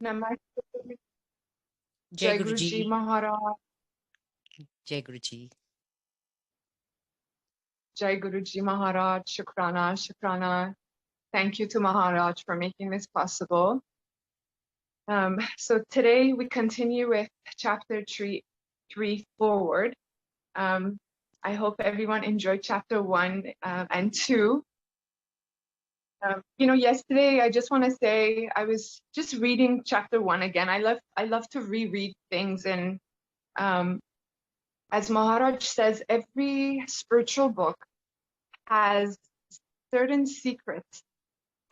Namaste. Jai Jai Guruji. Guruji Maharaj. Jai Guruji. Jai Guruji Maharaj. Shukrana, Shukrana. Thank you to Maharaj for making this possible. So today we continue with chapter three forward. I hope everyone enjoyed chapter 1 and 2. Yesterday I just want to say I was just reading chapter 1 again. I love to reread things, and as Maharaj says, every spiritual book has certain secrets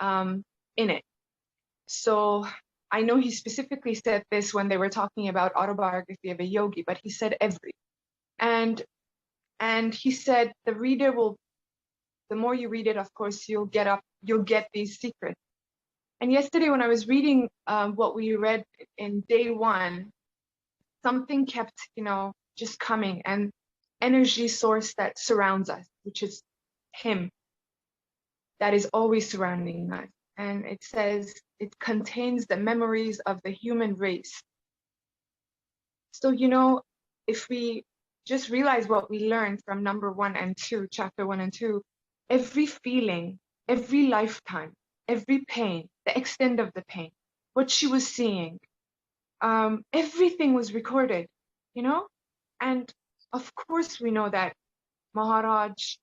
in it. So I know he specifically said this when they were talking about autobiography of a yogi, but he said every. And he said the reader will, the more you read it, of course, you'll get these secrets. And yesterday when I was reading what we read in day 1, something kept, just coming, and energy source that surrounds us, which is him, that is always surrounding us. And it says it contains the memories of the human race. So, if we just realize what we learned from number 1 and 2, chapter 1 and 2, every feeling, every lifetime, every pain, the extent of the pain, what she was seeing, everything was recorded, and of course we know that Maharaj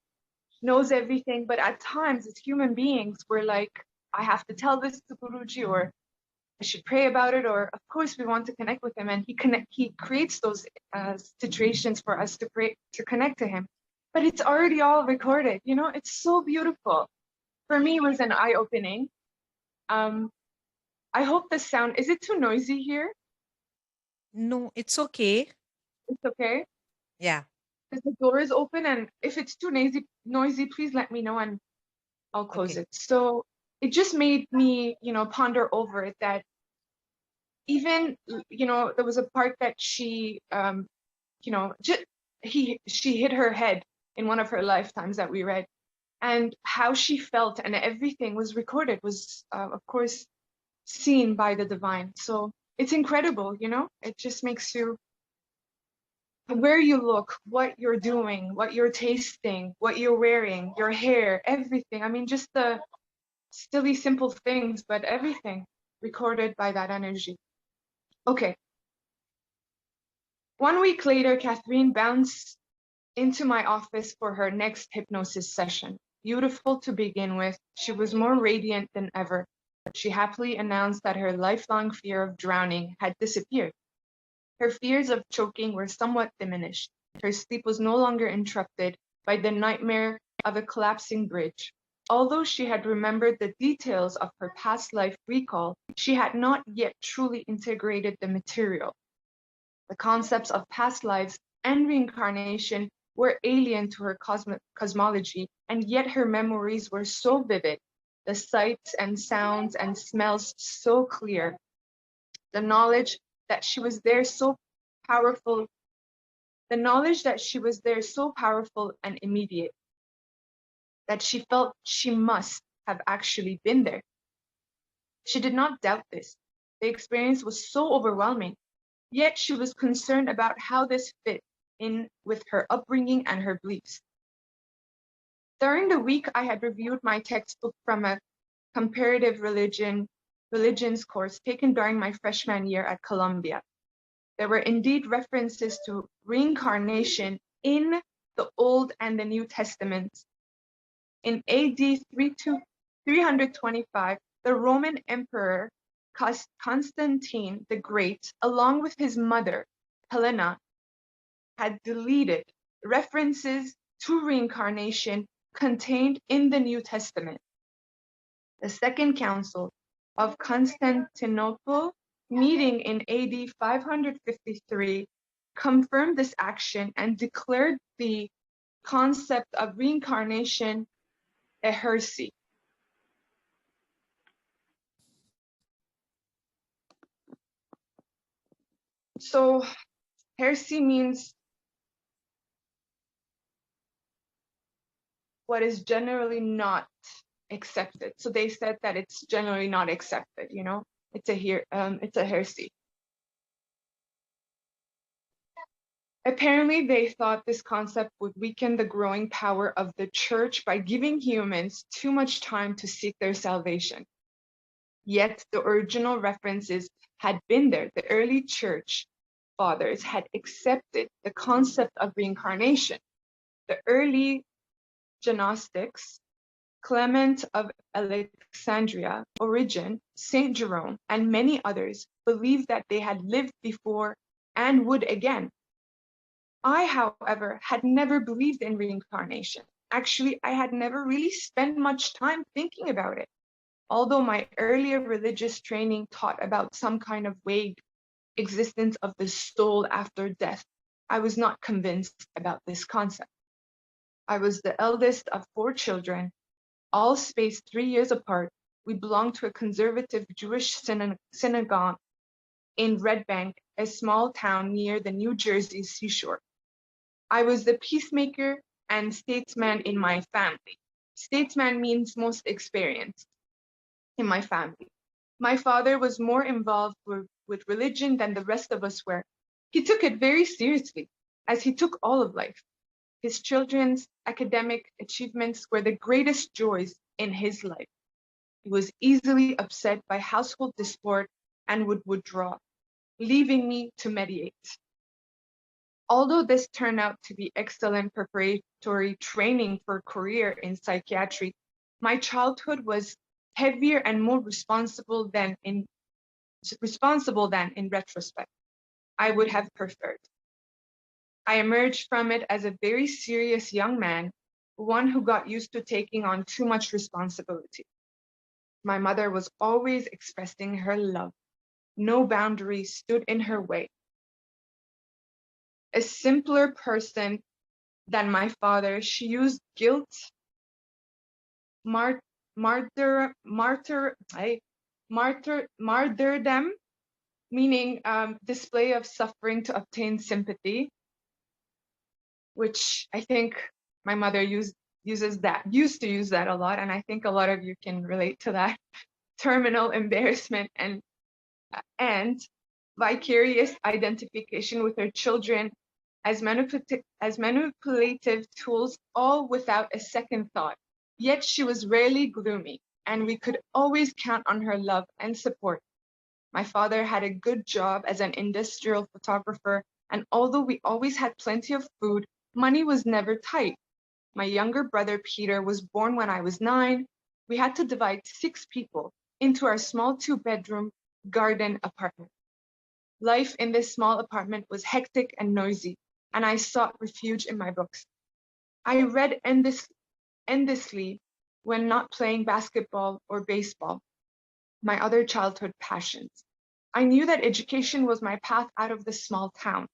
knows everything, but at times as human beings we're like, I have to tell this to Guruji, or I should pray about it, or of course we want to connect with him, and he creates those situations for us to connect to him, but it's already all recorded. It's so beautiful. For me, it was an eye-opening. I hope the sound, is it too noisy here? No, it's okay. It's okay? Yeah. Because the door is open, and if it's too noisy, please let me know and I'll close it. So it just made me, ponder over it, that even, there was a part that she, she hit her head in one of her lifetimes that we read, and how she felt and everything was recorded, was, of course, seen by the divine. So it's incredible, it just makes you, where you look, what you're doing, what you're tasting, what you're wearing, your hair, everything. I mean, just the silly, simple things, but everything recorded by that energy. Okay. 1 week later, Catherine bounced into my office for her next hypnosis session. Beautiful to begin with, she was more radiant than ever. She happily announced that her lifelong fear of drowning had disappeared. Her fears of choking were somewhat diminished. Her sleep was no longer interrupted by the nightmare of a collapsing bridge. Although she had remembered the details of her past life recall, she had not yet truly integrated the material. The concepts of past lives and reincarnation were alien to her cosmology, and yet her memories were so vivid, the sights and sounds and smells so clear, the knowledge that she was there so powerful, and immediate, that she felt she must have actually been there. She did not doubt this. The experience was so overwhelming, yet she was concerned about how this fit in with her upbringing and her beliefs. During the week, I had reviewed my textbook from a comparative religions course taken during my freshman year at Columbia. There were indeed references to reincarnation in the Old and the New Testaments. In AD 325, the Roman Emperor Constantine the Great, along with his mother, Helena, had deleted references to reincarnation contained in the New Testament. The Second Council of Constantinople, meeting in AD 553, confirmed this action and declared the concept of reincarnation a heresy. So heresy means what is generally not accepted. So they said that it's generally not accepted, It's a heresy. Apparently, they thought this concept would weaken the growing power of the church by giving humans too much time to seek their salvation. Yet the original references had been there. The early church fathers had accepted the concept of reincarnation. The early Gnostics, Clement of Alexandria, Origen, Saint Jerome, and many others believed that they had lived before and would again. I, however, had never believed in reincarnation. Actually, I had never really spent much time thinking about it. Although my earlier religious training taught about some kind of vague existence of the soul after death, I was not convinced about this concept. I was the eldest of 4 children, all spaced 3 years apart. We belonged to a conservative Jewish synagogue in Red Bank, a small town near the New Jersey seashore. I was the peacemaker and statesman in my family. Statesman means most experienced in my family. My father was more involved with religion than the rest of us were. He took it very seriously, as he took all of life. His children's academic achievements were the greatest joys in his life. He was easily upset by household discord and would withdraw, leaving me to mediate. Although this turned out to be excellent preparatory training for a career in psychiatry, my childhood was heavier and more responsible than in retrospect I would have preferred. I emerged from it as a very serious young man, one who got used to taking on too much responsibility. My mother was always expressing her love. No boundaries stood in her way. A simpler person than my father, she used guilt, martyrdom, meaning display of suffering to obtain sympathy, which I think my mother used to use that a lot, and I think a lot of you can relate to that. Terminal embarrassment and vicarious identification with her children as manipulative tools, all without a second thought. Yet she was rarely gloomy, and we could always count on her love and support. My father had a good job as an industrial photographer, and although we always had plenty of food, money was never tight. My younger brother Peter was born when I was 9. We had to divide 6 people into our small 2-bedroom garden apartment. Life in this small apartment was hectic and noisy, and I sought refuge in my books. I read endlessly when not playing basketball or baseball, my other childhood passions. I knew that education was my path out of the small town,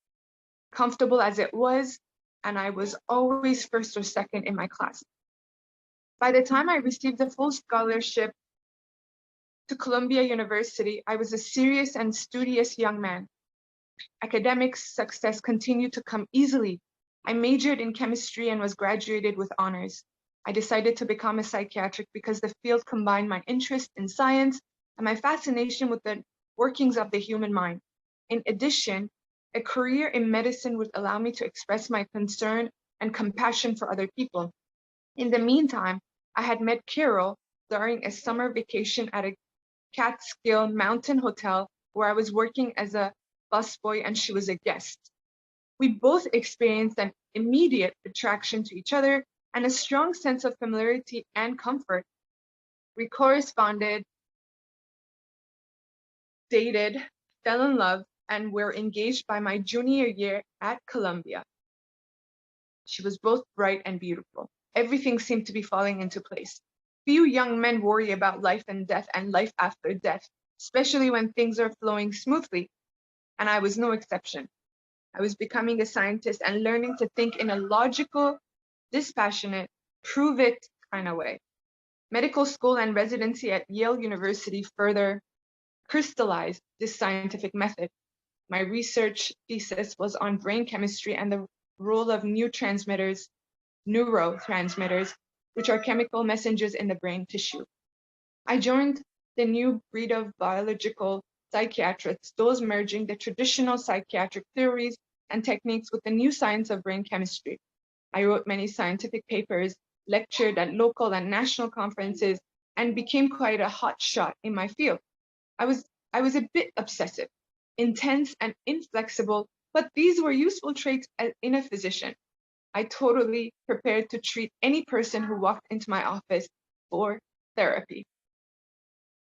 comfortable as it was, and I was always first or second in my class. By the time I received a full scholarship to Columbia University, I was a serious and studious young man. Academic success continued to come easily. I majored in chemistry and was graduated with honors. I decided to become a psychiatric because the field combined my interest in science and my fascination with the workings of the human mind. In addition, a career in medicine would allow me to express my concern and compassion for other people. In the meantime, I had met Carol during a summer vacation at a Catskill Mountain Hotel where I was working as a busboy and she was a guest. We both experienced an immediate attraction to each other and a strong sense of familiarity and comfort. We corresponded, dated, fell in love, and were engaged by my junior year at Columbia. She was both bright and beautiful. Everything seemed to be falling into place. Few young men worry about life and death and life after death, especially when things are flowing smoothly, and I was no exception. I was becoming a scientist and learning to think in a logical, dispassionate, prove it kind of way. Medical school and residency at Yale University further crystallized this scientific method. My research thesis was on brain chemistry and the role of neurotransmitters, which are chemical messengers in the brain tissue. I joined the new breed of biological psychiatrists, those merging the traditional psychiatric theories and techniques with the new science of brain chemistry. I wrote many scientific papers, lectured at local and national conferences, and became quite a hot shot in my field. I was a bit obsessive, intense and inflexible, but these were useful traits in a physician. I totally prepared to treat any person who walked into my office for therapy.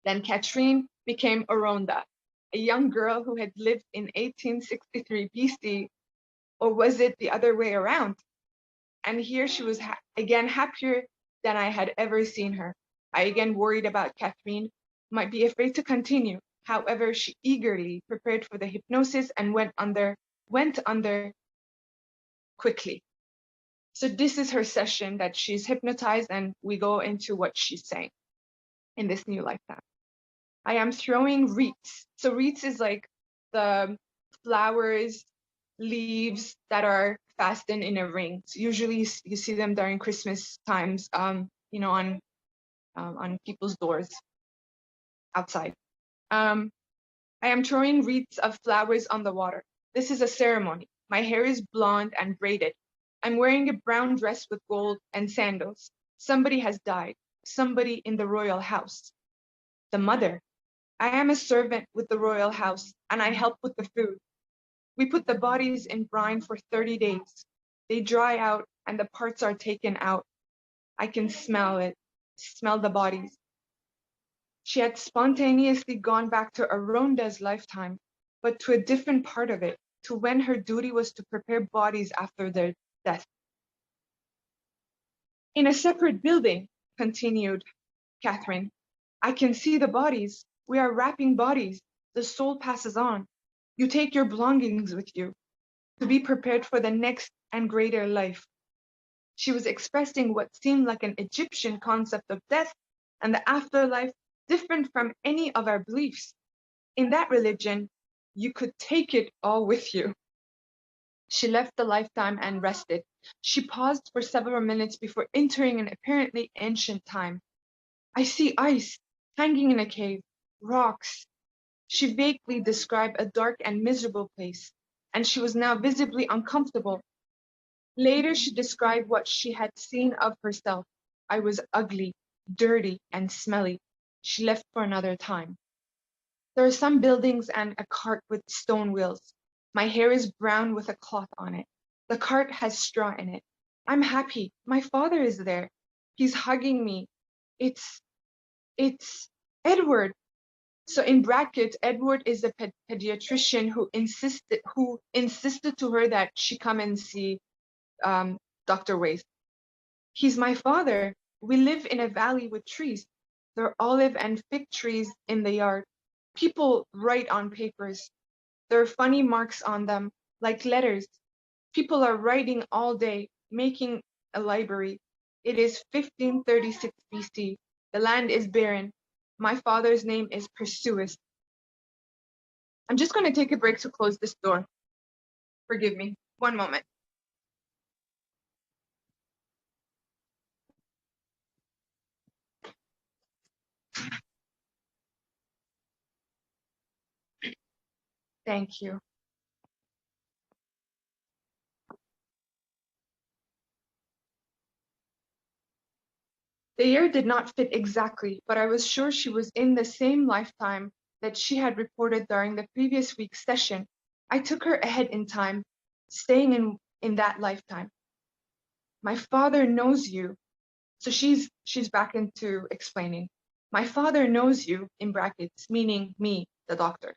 Then Katrine became Oronda, a young girl who had lived in 1863 BC, or was it the other way around? And here she was again happier than I had ever seen her. I again worried about Catherine, might be afraid to continue. However, she eagerly prepared for the hypnosis and went under quickly. So this is her session that she's hypnotized, and we go into what she's saying in this new lifetime. I am throwing wreaths. So wreaths is like the flowers, leaves that are fastened in a ring. So usually you see them during Christmas times, on people's doors outside. I am throwing wreaths of flowers on the water. This is a ceremony. My hair is blonde and braided. I'm wearing a brown dress with gold and sandals. Somebody has died. Somebody in the royal house. The mother. I am a servant with the royal house, and I help with the food. We put the bodies in brine for 30 days. They dry out, and the parts are taken out. I can smell the bodies. She had spontaneously gone back to Aronda's lifetime, but to a different part of it, to when her duty was to prepare bodies after their death. In a separate building, continued Catherine, I can see the bodies. We are wrapping bodies. The soul passes on. You take your belongings with you to be prepared for the next and greater life. She was expressing what seemed like an Egyptian concept of death and the afterlife, different from any of our beliefs. In that religion, you could take it all with you. She left the lifetime and rested. She paused for several minutes before entering an apparently ancient time. I see ice hanging in a cave, rocks. She vaguely described a dark and miserable place, and she was now visibly uncomfortable. Later, she described what she had seen of herself. I was ugly, dirty, and smelly. She left for another time. There are some buildings and a cart with stone wheels. My hair is brown with a cloth on it. The cart has straw in it. I'm happy. My father is there. He's hugging me. It's Edward. So in brackets, Edward is a pediatrician who insisted to her that she come and see Dr. Waite. He's my father. We live in a valley with trees. There are olive and fig trees in the yard. People write on papers. There are funny marks on them, like letters. People are writing all day, making a library. It is 1536 BC. The land is barren. My father's name is Perseus. I'm just going to take a break to close this door. Forgive me. One moment. Thank you. The year did not fit exactly, but I was sure she was in the same lifetime that she had reported during the previous week's session. I took her ahead in time, staying in that lifetime. My father knows you. So she's back into explaining. My father knows you, in brackets, meaning me, the doctor.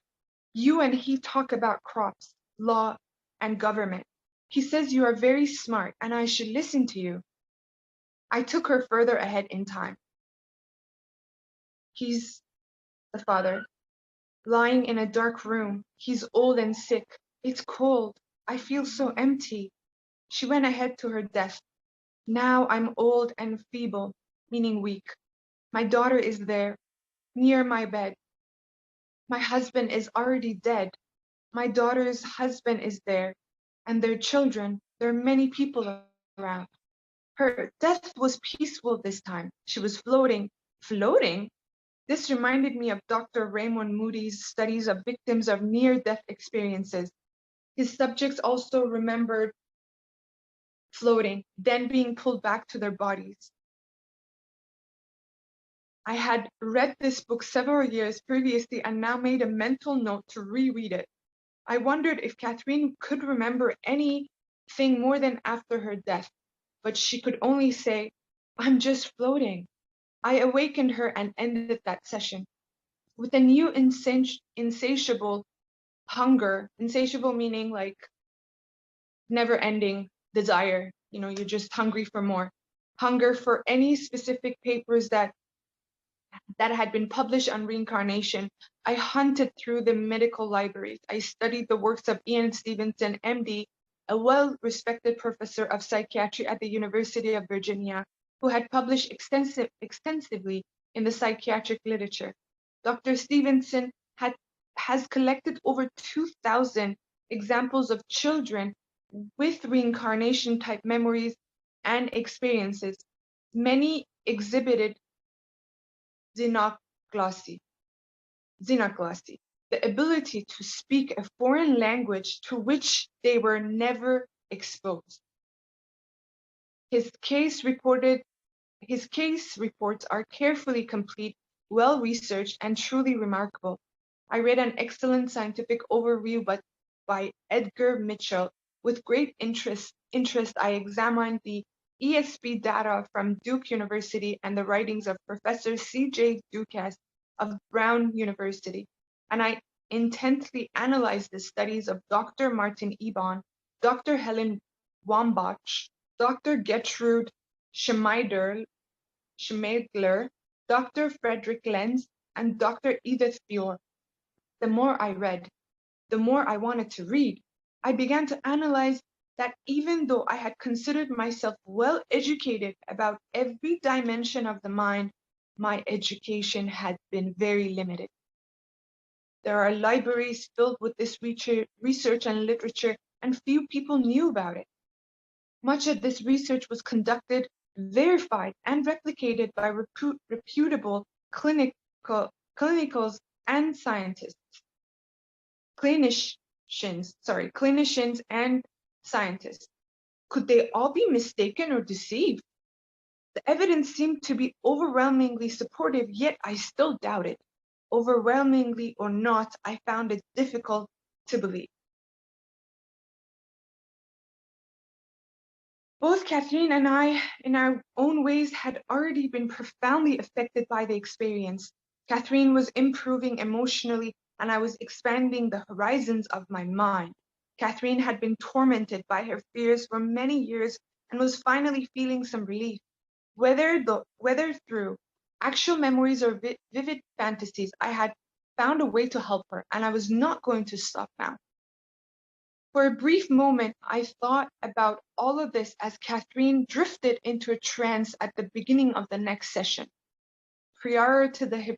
You and he talk about crops, law, and government. He says you are very smart and I should listen to you. I took her further ahead in time. He's the father, lying in a dark room. He's old and sick. It's cold. I feel so empty. She went ahead to her death. Now I'm old and feeble, meaning weak. My daughter is there, near my bed. My husband is already dead. My daughter's husband is there, and their children. There are many people around. Her death was peaceful this time. She was floating. Floating? This reminded me of Dr. Raymond Moody's studies of victims of near-death experiences. His subjects also remembered floating, then being pulled back to their bodies. I had read this book several years previously and now made a mental note to reread it. I wondered if Catherine could remember anything more than after her death, but she could only say, "I'm just floating." I awakened her and ended that session with a new insatiable hunger, insatiable meaning like never ending desire. You're just hungry for more. Hunger for any specific papers that had been published on reincarnation. I hunted through the medical libraries. I studied the works of Ian Stevenson, MD, a well-respected professor of psychiatry at the University of Virginia, who had published extensively in the psychiatric literature. Dr. Stevenson has collected over 2,000 examples of children with reincarnation-type memories and experiences. Many exhibited xenoglossy, the ability to speak a foreign language to which they were never exposed. His case reports are carefully complete, well-researched, and truly remarkable. I read an excellent scientific overview by Edgar Mitchell. With great interest, I examined the ESP data from Duke University and the writings of Professor C.J. Dukas of Brown University, and I intently analyzed the studies of Dr. Martin Ebon, Dr. Helen Wambach, Dr. Gertrude Schmeidler, Dr. Frederick Lenz, and Dr. Edith Fior. The more I read, the more I wanted to read. I began to analyze that even though I had considered myself well educated about every dimension of the mind, my education had been very limited. There are libraries filled with this research and literature, and few people knew about it. Much of this research was conducted, verified, and replicated by reputable clinicals and scientists. Clinicians and scientists. Could they all be mistaken or deceived? The evidence seemed to be overwhelmingly supportive, yet I still doubted. Overwhelmingly or not, I found it difficult to believe. Both Catherine and I, in our own ways, had already been profoundly affected by the experience. Catherine was improving emotionally, and I was expanding the horizons of my mind. Catherine had been tormented by her fears for many years and was finally feeling some relief. Whether through actual memories or vivid fantasies, I had found a way to help her, and I was not going to stop now. For a brief moment, I thought about all of this as Catherine drifted into a trance at the beginning of the next session. Prior to the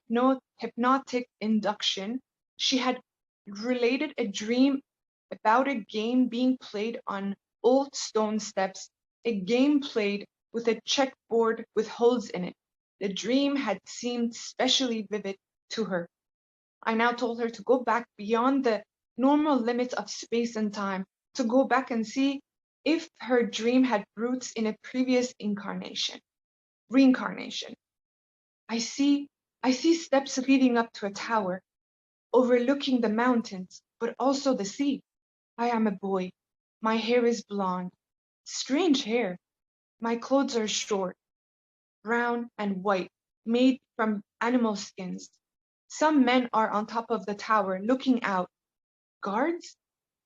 hypnotic induction, she had related a dream about a game being played on old stone steps, a game played with a checkboard with holes in it. The dream had seemed especially vivid to her. I now told her to go back beyond the normal limits of space and time, to go back and see if her dream had roots in a previous reincarnation. I see steps leading up to a tower, overlooking the mountains, but also the sea. I am a boy. My hair is blonde. Strange hair. My clothes are short, brown and white, made from animal skins. Some men are on top of the tower, looking out. Guards?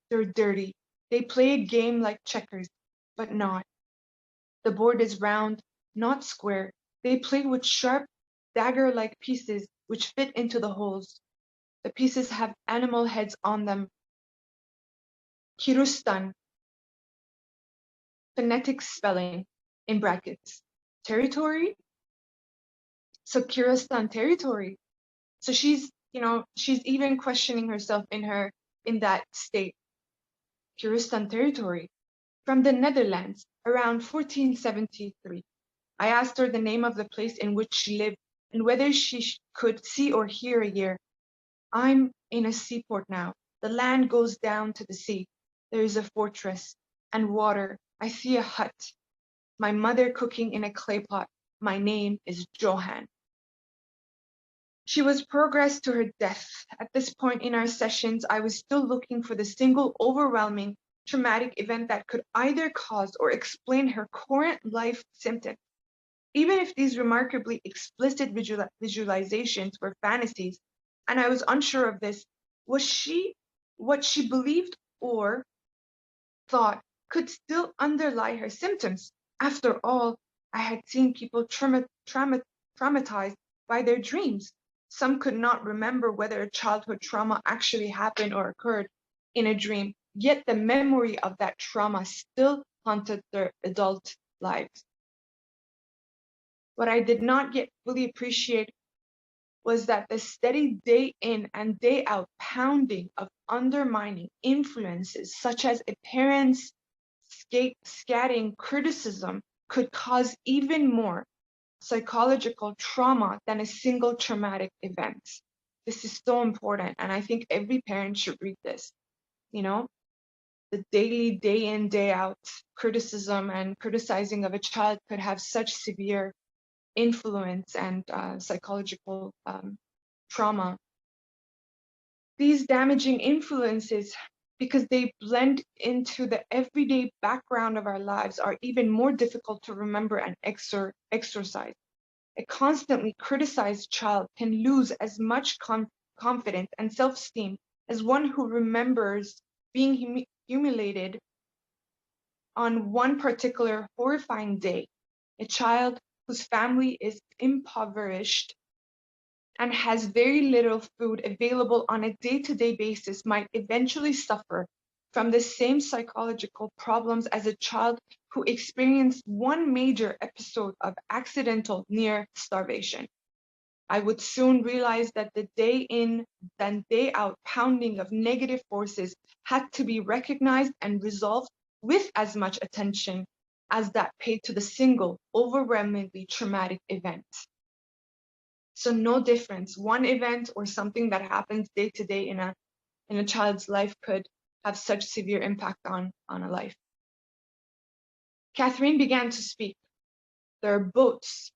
They're dirty. They play a game like checkers, but not. The board is round, not square. They play with sharp, dagger-like pieces which fit into the holes. The pieces have animal heads on them. Kirustan, phonetic spelling, in brackets. Territory? So Kirustan territory. So she's even questioning herself in that state. Kirustan territory. From the Netherlands, around 1473. I asked her the name of the place in which she lived. and whether she could see or hear a year. I'm in a seaport now. The land goes down to the sea. There is a fortress and water. I see a hut. My mother cooking in a clay pot. My name is Johan. She was progressed to her death. At this point in our sessions, I was still looking for the single overwhelming traumatic event that could either cause or explain her current life symptoms. Even if these remarkably explicit visualizations were fantasies, and I was unsure of this, was she what she believed or thought could still underlie her symptoms? After all, I had seen people traumatized by their dreams. Some could not remember whether a childhood trauma actually happened or occurred in a dream, yet the memory of that trauma still haunted their adult lives. What I did not yet fully appreciate was that the steady day in and day out pounding of undermining influences, such as a parent's scathing criticism, could cause even more psychological trauma than a single traumatic event. This is so important, and I think every parent should read this. You know, the daily, day in, day out criticism and criticizing of a child could have such severe influence and psychological trauma. These damaging influences, because they blend into the everyday background of our lives, are even more difficult to remember and exorcise. A constantly criticized child can lose as much confidence and self-esteem as one who remembers being humiliated on one particular horrifying day. A child whose family is impoverished and has very little food available on a day-to-day basis might eventually suffer from the same psychological problems as a child who experienced one major episode of accidental near starvation. I would soon realize that the day in and day out pounding of negative forces had to be recognized and resolved with as much attention as that paid to the single, overwhelmingly traumatic event. So no difference. One event or something that happens day to day in a child's life could have such severe impact on a life. Catherine began to speak. There are boats,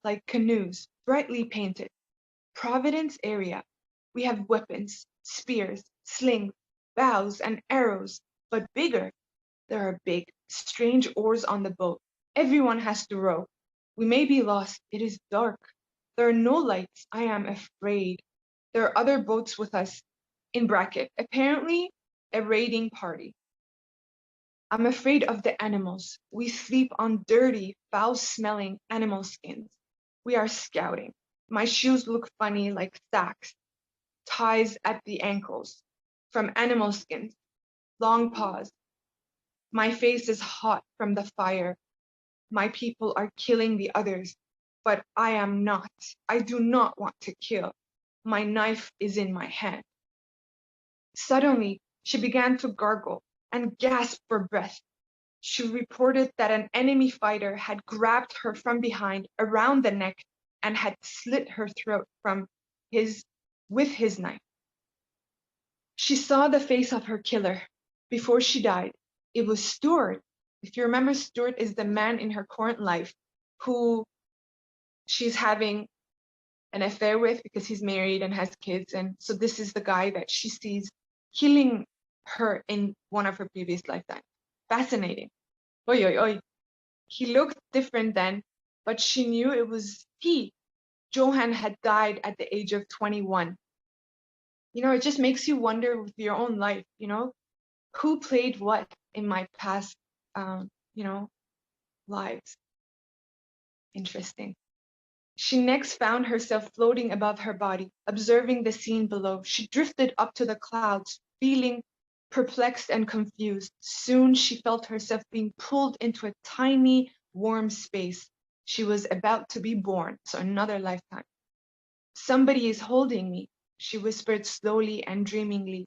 like canoes, brightly painted. Providence area. We have weapons, spears, slings, bows, and arrows, but bigger. There are big, strange oars on the boat. Everyone has to row. We may be lost. It is dark. There are no lights. I am afraid. There are other boats with us, in bracket, apparently a raiding party. I'm afraid of the animals. We sleep on dirty, foul-smelling animal skins. We are scouting. My shoes look funny like sacks, ties at the ankles, from animal skins, long paws. My face is hot from the fire. My people are killing the others, but I am not. I do not want to kill. My knife is in my hand. Suddenly, she began to gargle and gasp for breath. She reported that an enemy fighter had grabbed her from behind around the neck and had slit her throat with his knife. She saw the face of her killer before she died. It was Stuart. If you remember, Stuart is the man in her current life who she's having an affair with because he's married and has kids. And so this is the guy that she sees killing her in one of her previous lifetimes. Fascinating. Oy, oy, oy. He looked different then, but she knew it was he. Johan had died at the age of 21. You know, it just makes you wonder with your own life, you know, who played what in my past, you know, lives. Interesting. She next found herself floating above her body, observing the scene below. She drifted up to the clouds, feeling perplexed and confused. Soon she felt herself being pulled into a tiny, warm space. She was about to be born, so another lifetime. Somebody is holding me, she whispered slowly and dreamily.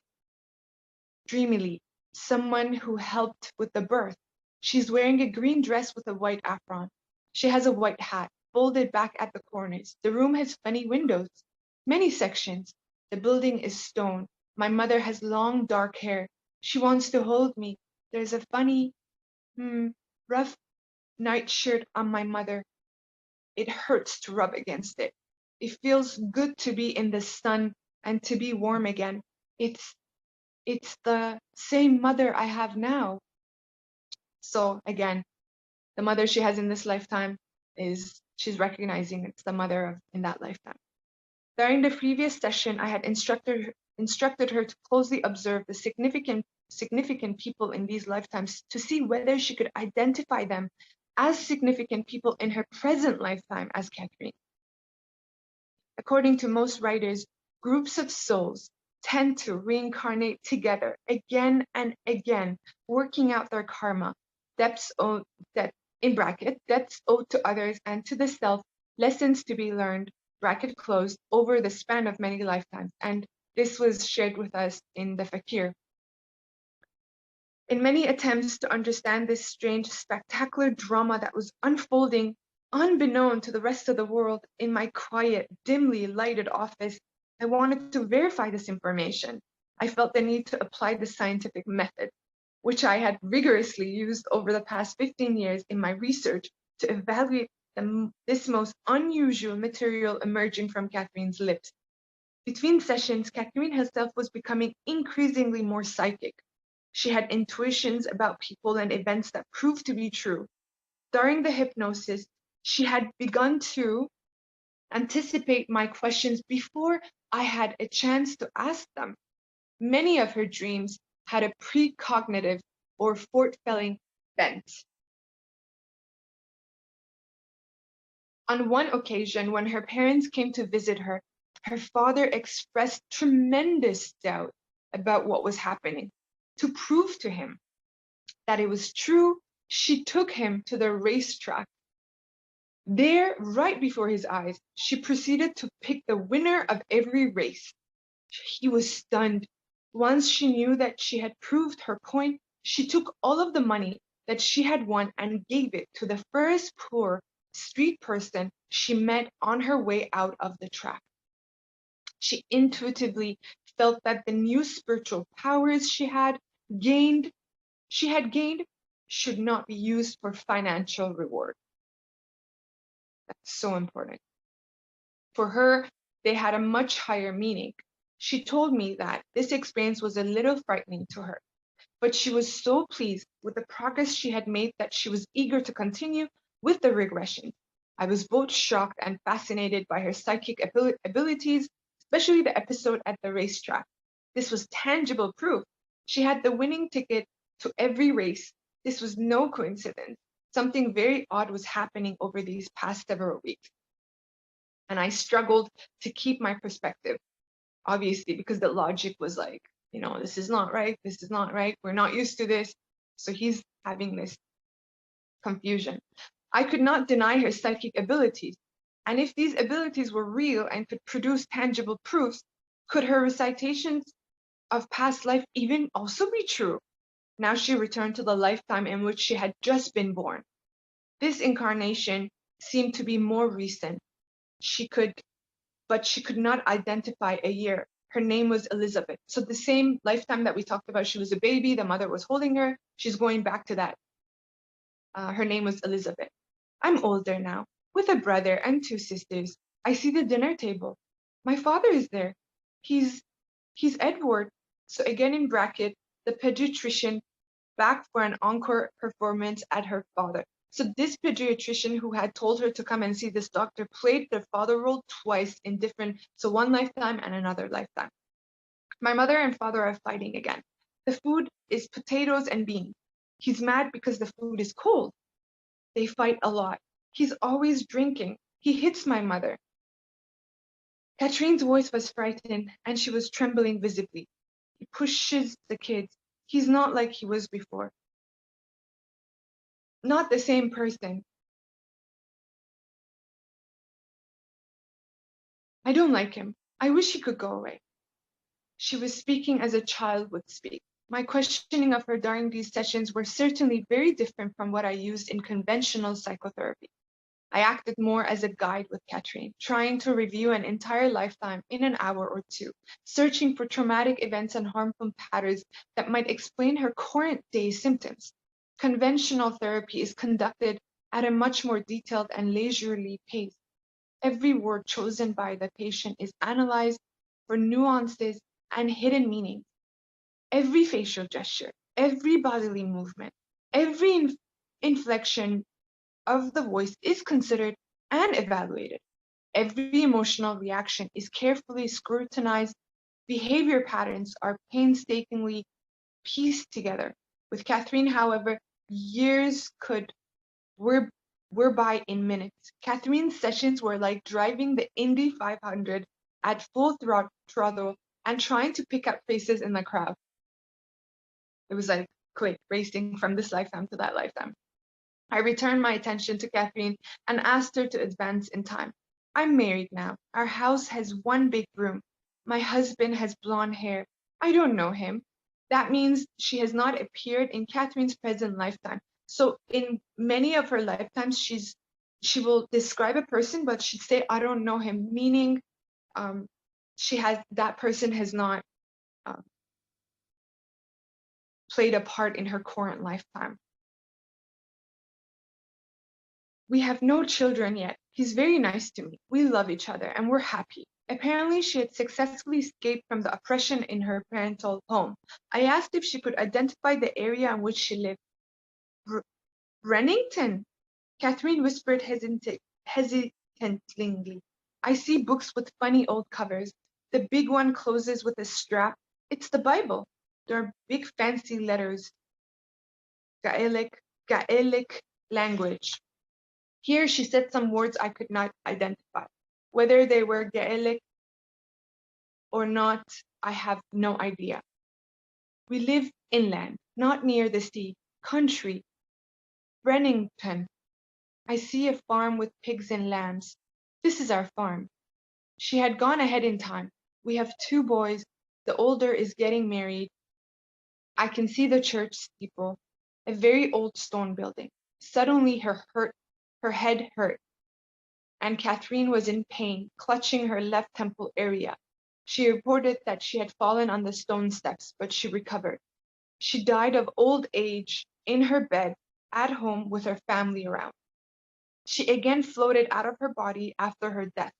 Someone who helped with the birth. She's wearing a green dress with a white apron. She has a white hat. folded back at the corners. The room has funny windows, many sections. The building is stone. My mother has long dark hair. She wants to hold me. There's a funny, rough nightshirt on my mother. It hurts to rub against it. It feels good to be in the sun and to be warm again. It's the same mother I have now. So again, the mother she has in this lifetime she's recognizing it's the mother in that lifetime. During the previous session, I had instructed her to closely observe the significant people in these lifetimes to see whether she could identify them as significant people in her present lifetime as Catherine. According to most writers, groups of souls tend to reincarnate together again and again, working out their karma, debts owed to others and to the self, lessons to be learned, bracket closed, over the span of many lifetimes. And this was shared with us in the Fakir. In many attempts to understand this strange, spectacular drama that was unfolding unbeknown to the rest of the world in my quiet, dimly lighted office, I wanted to verify this information. I felt the need to apply the scientific method, which I had rigorously used over the past 15 years in my research to evaluate this most unusual material emerging from Catherine's lips. Between sessions, Catherine herself was becoming increasingly more psychic. She had intuitions about people and events that proved to be true. During the hypnosis, she had begun to anticipate my questions before I had a chance to ask them. Many of her dreams had a precognitive or foretelling bent. On one occasion, when her parents came to visit her, her father expressed tremendous doubt about what was happening. To prove to him that it was true, she took him to the racetrack. There, right before his eyes, she proceeded to pick the winner of every race. He was stunned. Once she knew that she had proved her point, she took all of the money that she had won and gave it to the first poor street person she met on her way out of the track. She intuitively felt that the new spiritual powers she had gained should not be used for financial reward. That's so important. For her, they had a much higher meaning. She told me that this experience was a little frightening to her, but she was so pleased with the progress she had made that she was eager to continue with the regression. I was both shocked and fascinated by her psychic abilities, especially the episode at the racetrack. This was tangible proof. She had the winning ticket to every race. This was no coincidence. Something very odd was happening over these past several weeks. And I struggled to keep my perspective, obviously, because the logic was like, this is not right. This is not right. We're not used to this. So he's having this confusion. I could not deny her psychic abilities. And if these abilities were real and could produce tangible proofs, could her recitations of past life even also be true? Now she returned to the lifetime in which she had just been born. This incarnation seemed to be more recent. But she could not identify a year. Her name was Elizabeth. So the same lifetime that we talked about, she was a baby, the mother was holding her. She's going back to that. Her name was Elizabeth. I'm older now, with a brother and 2 sisters. I see the dinner table. My father is there. He's Edward. So again in bracket, the pediatrician back for an encore performance at her father. So this pediatrician who had told her to come and see this doctor played their father role twice in so one lifetime and another lifetime. My mother and father are fighting again. The food is potatoes and beans. He's mad because the food is cold. They fight a lot. He's always drinking. He hits my mother. Katrine's voice was frightened and she was trembling visibly. He pushes the kids. He's not like he was before. Not the same person. I don't like him. I wish he could go away. She was speaking as a child would speak. My questioning of her during these sessions were certainly very different from what I used in conventional psychotherapy. I acted more as a guide with Catherine, trying to review an entire lifetime in an hour or two, searching for traumatic events and harmful patterns that might explain her current day symptoms. Conventional therapy is conducted at a much more detailed and leisurely pace. Every word chosen by the patient is analyzed for nuances and hidden meanings. Every facial gesture, every bodily movement, every inflection of the voice is considered and evaluated. Every emotional reaction is carefully scrutinized. Behavior patterns are painstakingly pieced together. With Catherine, however, years were were by in minutes. Catherine's sessions were like driving the Indy 500 at full throttle and trying to pick up faces in the crowd. It was like quick racing from this lifetime to that lifetime. I returned my attention to Catherine and asked her to advance in time. I'm married now. Our house has one big room. My husband has blonde hair. I don't know him. That means she has not appeared in Catherine's present lifetime. So in many of her lifetimes, she will describe a person, but she'd say, I don't know him, meaning that person has not um, played a part in her current lifetime. We have no children yet. He's very nice to me. We love each other and we're happy. Apparently, she had successfully escaped from the oppression in her parental home. I asked if she could identify the area in which she lived. Brennington, Catherine whispered hesitantly. I see books with funny old covers. The big one closes with a strap. It's the Bible. There are big fancy letters. Gaelic language. Here she said some words I could not identify. Whether they were Gaelic or not, I have no idea. We live inland, not near the sea. Country. Brennington. I see a farm with pigs and lambs. This is our farm. She had gone ahead in time. We have 2 boys. The older is getting married. I can see the church steeple, a very old stone building. Suddenly her head hurt, and Catherine was in pain, clutching her left temple area. She reported that she had fallen on the stone steps, but she recovered. She died of old age in her bed at home with her family around. She again floated out of her body after her death,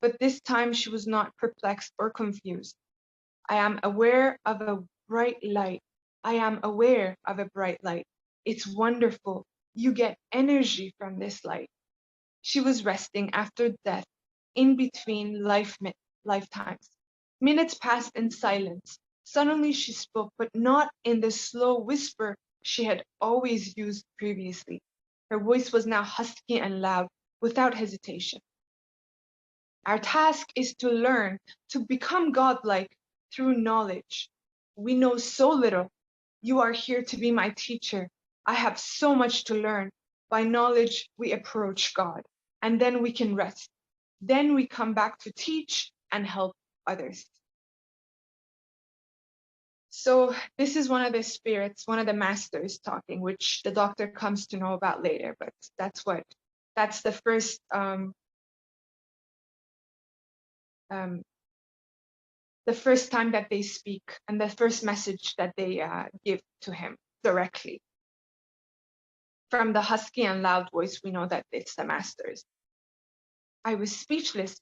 but this time she was not perplexed or confused. I am aware of a bright light. I am aware of a bright light. It's wonderful. You get energy from this light. She was resting after death, in between lifetimes. Minutes passed in silence. Suddenly she spoke, but not in the slow whisper she had always used previously. Her voice was now husky and loud, without hesitation. Our task is to learn, to become godlike through knowledge. We know so little. You are here to be my teacher. I have so much to learn. By knowledge, we approach God, and then we can rest. Then we come back to teach and help others. So this is one of the spirits, one of the masters talking, which the doctor comes to know about later, but that's the first the first time that they speak and the first message that they give to him directly. From the husky and loud voice, we know that it's the masters. I was speechless.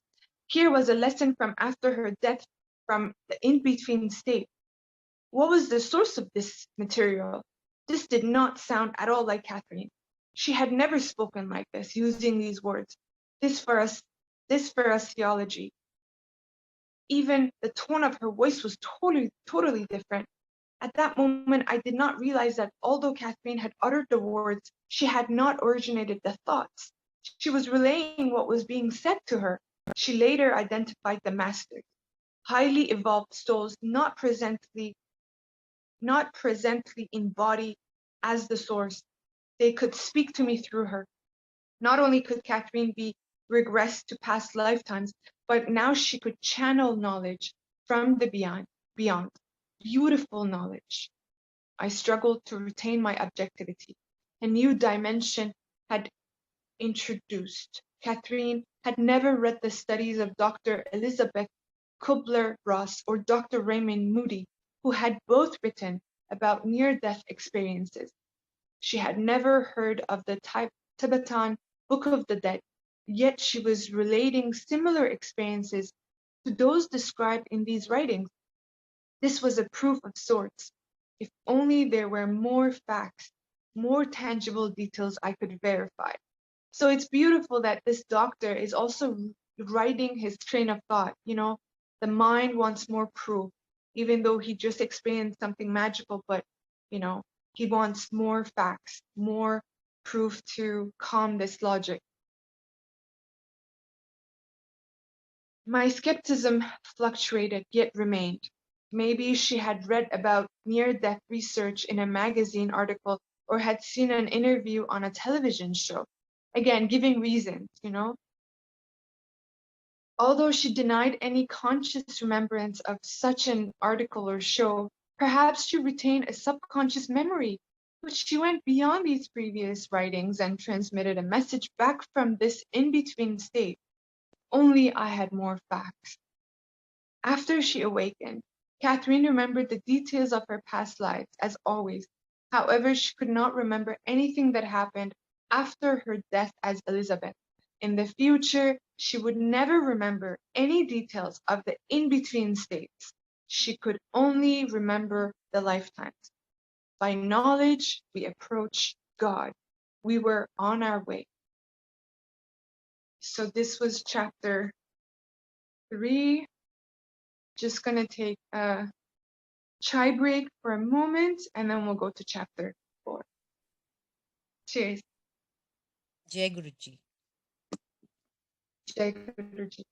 Here was a lesson from after her death, from the in-between state. What was the source of this material? This did not sound at all like Catherine. She had never spoken like this, using these words. This theology. Even the tone of her voice was totally different. At that moment, I did not realize that although Catherine had uttered the words, she had not originated the thoughts. She was relaying what was being said to her. She later identified the masters, highly evolved souls not presently in body as the source. They could speak to me through her. Not only could Catherine be regressed to past lifetimes, but now she could channel knowledge from the beyond. Beautiful knowledge. I struggled to retain my objectivity. A new dimension had introduced. Catherine had never read the studies of Dr. Elizabeth Kubler-Ross or Dr. Raymond Moody, who had both written about near-death experiences. She had never heard of the Tibetan Book of the Dead, yet she was relating similar experiences to those described in these writings. This was a proof of sorts. If only there were more facts, more tangible details I could verify. So it's beautiful that this doctor is also writing his train of thought. The mind wants more proof, even though he just experienced something magical, but he wants more facts, more proof to calm this logic. My skepticism fluctuated, yet remained. Maybe she had read about near-death research in a magazine article or had seen an interview on a television show. Again, giving reasons. Although she denied any conscious remembrance of such an article or show, perhaps she retained a subconscious memory, which she went beyond these previous writings and transmitted a message back from this in-between state. Only I had more facts. After she awakened, Catherine remembered the details of her past lives, as always. However, she could not remember anything that happened after her death as Elizabeth. In the future, she would never remember any details of the in-between states. She could only remember the lifetimes. By knowledge, we approach God. We were on our way. So this was chapter 3. Just gonna take a chai break for a moment and then we'll go to chapter 4. Cheers. Jai Guruji. Jai Guruji.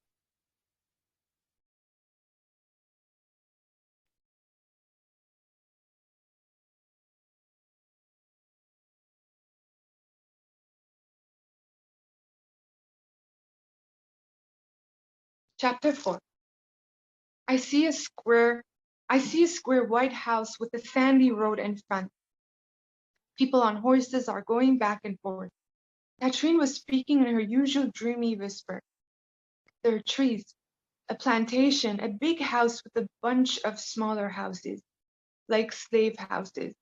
Chapter 4. I see a square white house with a sandy road in front. People on horses are going back and forth. Katrine was speaking in her usual dreamy whisper. There are trees, a plantation, a big house with a bunch of smaller houses, like slave houses.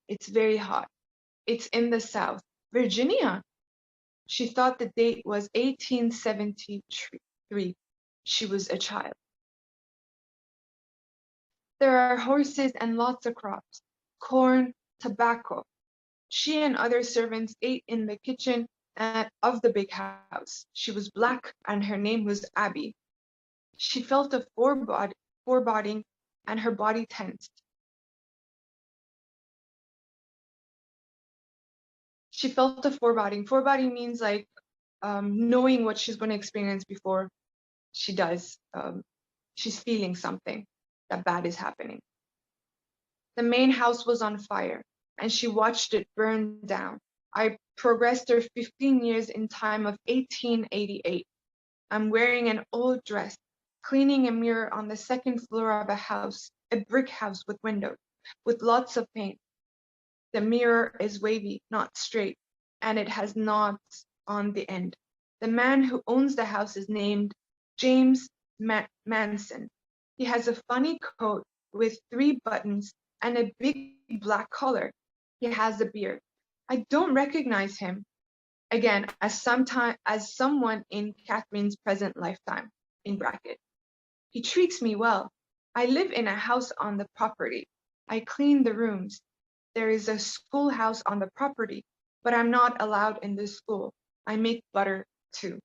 It's very hot. It's in the South. Virginia. She thought the date was 1873. She was a child. There are horses and lots of crops, corn, tobacco. She and other servants ate in the kitchen of the big house. She was black and her name was Abby. She felt a foreboding and her body tensed. She felt a foreboding. Foreboding means like knowing what she's going to experience before she does. She's feeling something that bad is happening. The main house was on fire, and she watched it burn down. I progressed her 15 years in time of 1888. I'm wearing an old dress, cleaning a mirror on the second floor of a house, a brick house with windows, with lots of paint. The mirror is wavy, not straight, and it has knots on the end. The man who owns the house is named James Manson. He has a funny coat with 3 buttons and a big black collar. He has a beard. I don't recognize him, again, as someone in Catherine's present lifetime, in bracket. He treats me well. I live in a house on the property. I clean the rooms. There is a schoolhouse on the property, but I'm not allowed in this school. I make butter too.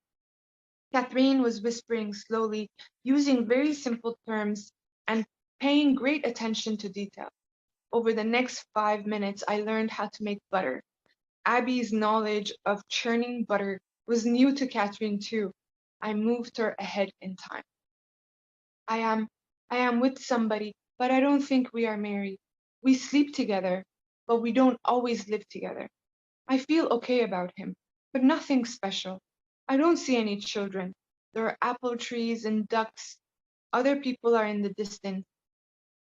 Catherine was whispering slowly, using very simple terms and paying great attention to detail. Over the next 5 minutes, I learned how to make butter. Abby's knowledge of churning butter was new to Catherine too. I moved her ahead in time. I am with somebody, but I don't think we are married. We sleep together, but we don't always live together. I feel okay about him, but nothing special. I don't see any children. There are apple trees and ducks. Other people are in the distance.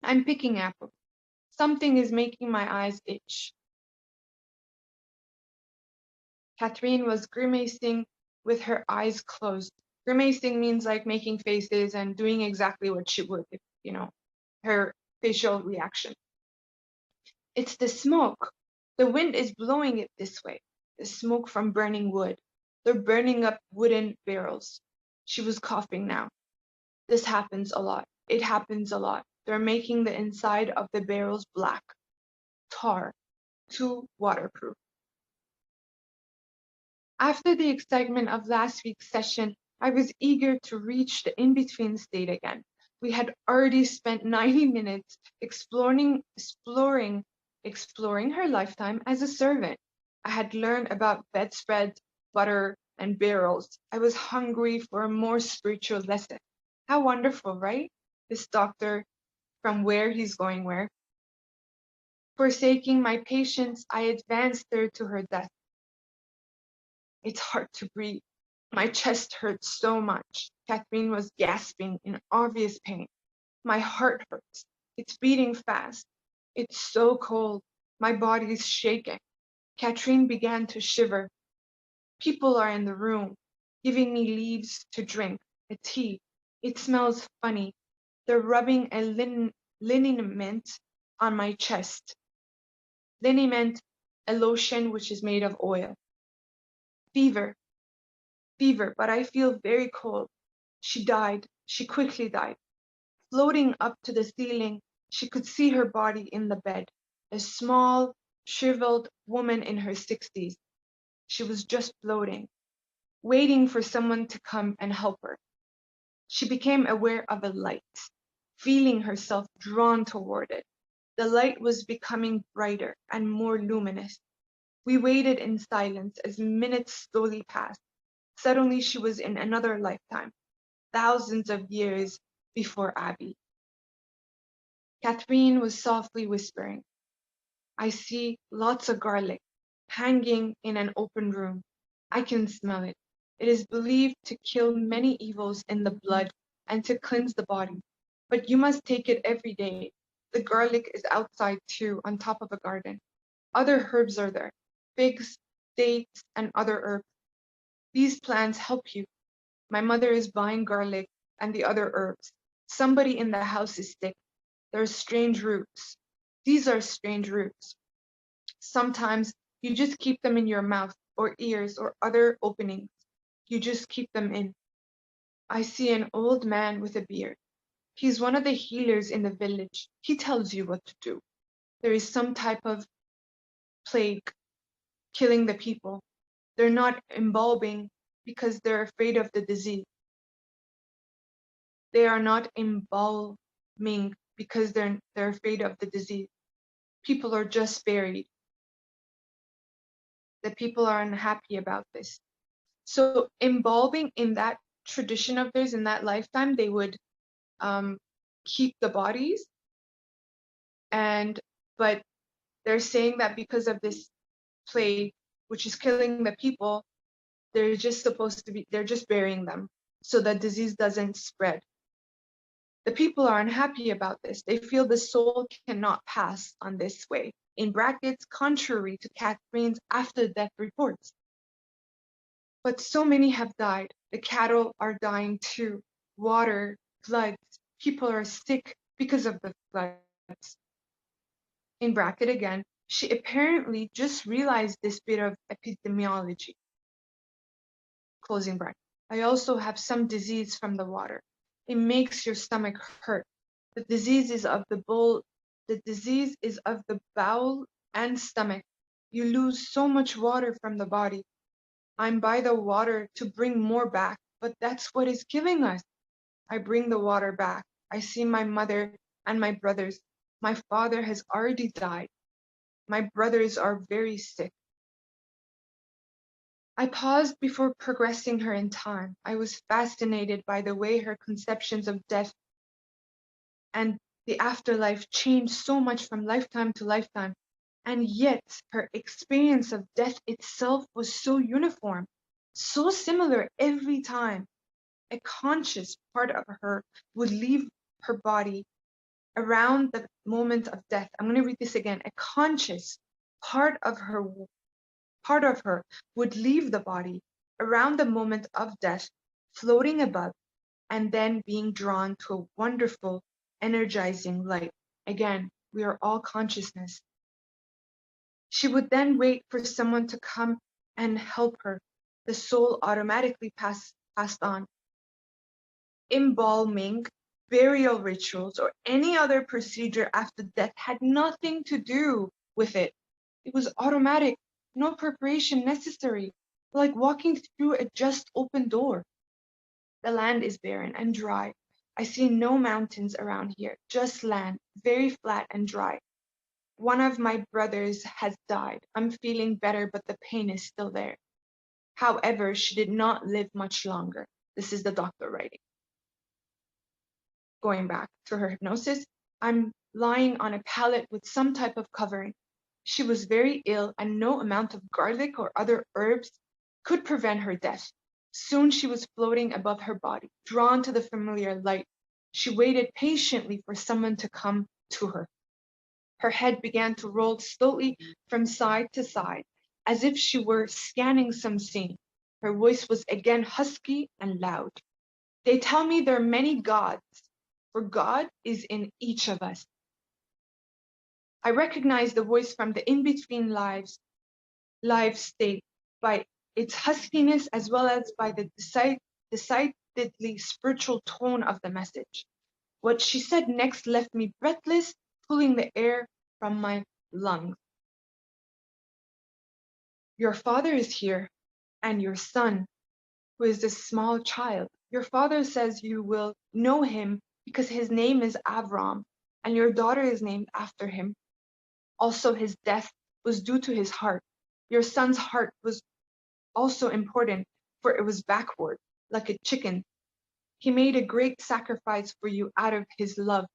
I'm picking apples. Something is making my eyes itch. Catherine was grimacing with her eyes closed. Grimacing means like making faces and doing exactly what she would if, her facial reaction. It's the smoke. The wind is blowing it this way. The smoke from burning wood. They're burning up wooden barrels. She was coughing now. This happens a lot. It happens a lot. They're making the inside of the barrels black. Tar. Too waterproof. After the excitement of last week's session, I was eager to reach the in-between state again. We had already spent 90 minutes exploring her lifetime as a servant. I had learned about bedspreads, butter, and barrels. I was hungry for a more spiritual lesson. How wonderful, right? This doctor, from where he's going where. Forsaking my patience, I advanced her to her death. It's hard to breathe. My chest hurts so much. Catherine was gasping in obvious pain. My heart hurts. It's beating fast. It's so cold. My body is shaking. Catherine began to shiver. People are in the room, giving me leaves to drink, a tea. It smells funny. They're rubbing a liniment on my chest. Liniment, a lotion which is made of oil. Fever, fever, but I feel very cold. She died. She quickly died. Floating up to the ceiling, she could see her body in the bed. A small, shriveled woman in her 60s. She was just floating, waiting for someone to come and help her. She became aware of a light, feeling herself drawn toward it. The light was becoming brighter and more luminous. We waited in silence as minutes slowly passed. Suddenly she was in another lifetime, thousands of years before Abby. Catherine was softly whispering, I see lots of garlic hanging in an open room. I can smell it. It is believed to kill many evils in the blood and to cleanse the body. But you must take it every day. The garlic is outside too, on top of a garden. Other herbs are there, figs, dates, and other herbs. These plants help you. My mother is buying garlic and the other herbs. Somebody in the house is sick. There are strange roots. These are strange roots. Sometimes you just keep them in your mouth or ears or other openings. You just keep them in. I see an old man with a beard. He's one of the healers in the village. He tells you what to do. There is some type of plague killing the people. They're not embalming because they're afraid of the disease. They are not embalming because they're afraid of the disease. People are just buried. The people are unhappy about this. So embalming in that tradition of theirs, in that lifetime, they would keep the bodies, but they're saying that because of this plague, which is killing the people, they're just burying them so that disease doesn't spread. The people are unhappy about this. They feel the soul cannot pass on this way. In brackets, contrary to Catherine's after-death reports. But so many have died. The cattle are dying too. Water, floods. People are sick because of the floods. In bracket again, she apparently just realized this bit of epidemiology. Closing bracket. I also have some disease from the water. It makes your stomach hurt. The disease is of the bowel and stomach. You lose so much water from the body. I'm by the water to bring more back, but that's what is killing us. I bring the water back. I see my mother and my brothers. My father has already died. My brothers are very sick. I paused before progressing her in time. I was fascinated by the way her conceptions of death and the afterlife changed so much from lifetime to lifetime. And yet her experience of death itself was so uniform, so similar every time. A conscious part of her would leave her body around the moment of death. I'm going to read this again. A conscious part of her part of her would leave the body around the moment of death, floating above, and then being drawn to a wonderful, energizing light. Again, we are all consciousness. She would then wait for someone to come and help her. The soul automatically passed on. Embalming, burial rituals, or any other procedure after death had nothing to do with it. It was automatic, no preparation necessary, like walking through a just open door. The land is barren and dry. I see no mountains around here, just land, very flat and dry. One of my brothers has died. I'm feeling better, but the pain is still there. However, she did not live much longer. This is the doctor writing. Going back to her hypnosis, I'm lying on a pallet with some type of covering. She was very ill, and no amount of garlic or other herbs could prevent her death. Soon she was floating above her body, drawn to the familiar light. She waited patiently for someone to come to her. Her head began to roll slowly from side to side, as if she were scanning some scene. Her voice was again husky and loud. They tell me there are many gods, for God is in each of us. I recognize the voice from the in-between live state by its huskiness as well as by the decidedly spiritual tone of the message. What she said next left me breathless, pulling the air from my lungs. Your father is here, and your son, who is this small child. Your father says you will know him because his name is Avram, and your daughter is named after him. Also, his death was due to his heart. Your son's heart was also important, for it was backward, like a chicken. He made a great sacrifice for you out of his love.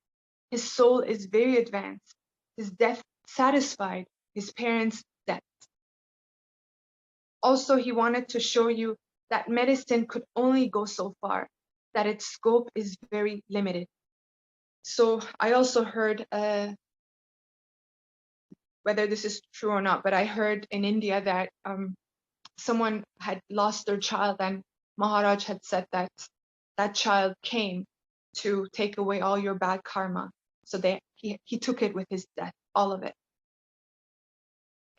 His soul is very advanced. His death satisfied his parents' debt. Also, he wanted to show you that medicine could only go so far, that its scope is very limited. So I also heard, whether this is true or not, but I heard in India that someone had lost their child, and Maharaj had said that that child came to take away all your bad karma. So he took it with his death, all of it.